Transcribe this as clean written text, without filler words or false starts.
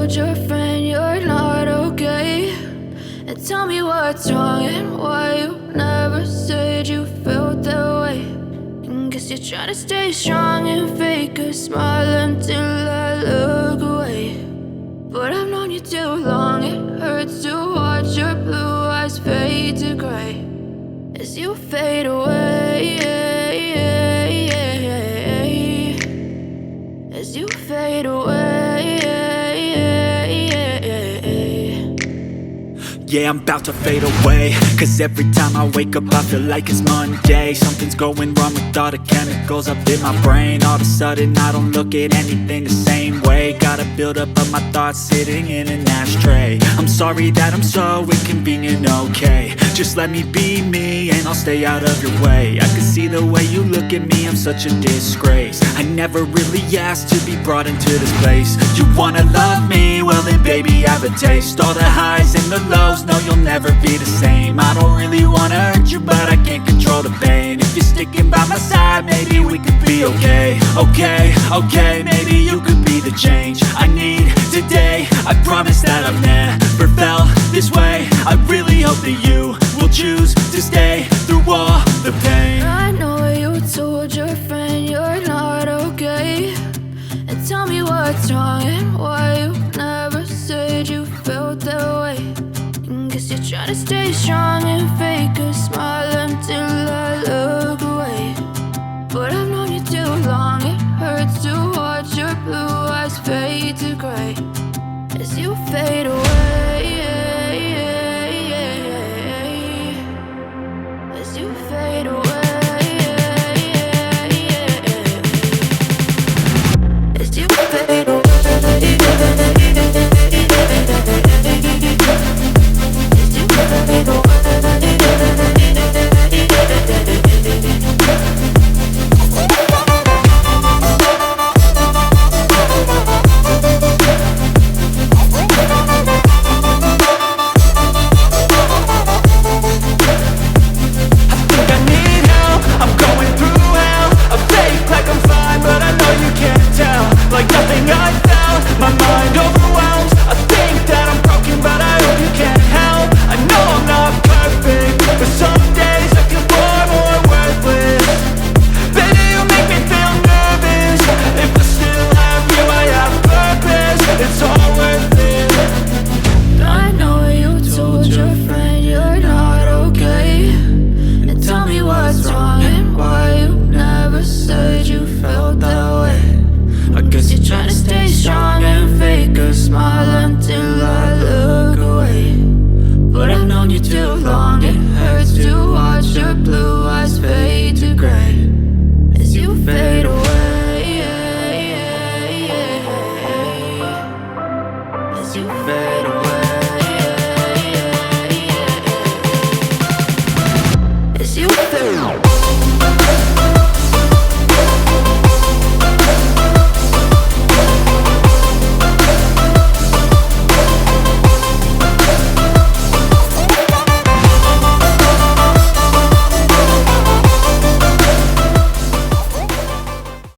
told your friend you're not okay? And tell me what's wrong and why you never said you felt that way. And guess you're trying to stay strong and fake a smile until I look away. But I've known you too long, it hurts to watch your blue eyes fade to gray as you fade away, as you fade away. Yeah, I'm about to fade away, cause every time I wake up I feel like it's Monday. Something's going wrong with all the chemicals up in my brain. All of a sudden I don't look at anything the same way. Got a build up of my thoughts sitting in an ashtray. I'm sorry that I'm so inconvenient, okay? Just let me be me and I'll stay out of your way. I can see the way you look at me, I'm such a disgrace. I never really asked to be brought into this place. You wanna love me? Well then baby, have a taste. All the highs and the lows, no, you'll never be the same. I don't really wanna hurt you, but I can't control the pain. If you're sticking by my side, maybe we could be okay. Okay, maybe you could be the change I need today. I promise that I've never felt this way. I really hope that you will choose to stay through all the pain. I know you told your friend you're not okay. And tell me what's wrong and why you never said you felt that way. And guess you're trying to stay strong and fake a smile until I look away. But I've known you too long, it hurts to watch your blue eyes fade to gray as you fade away.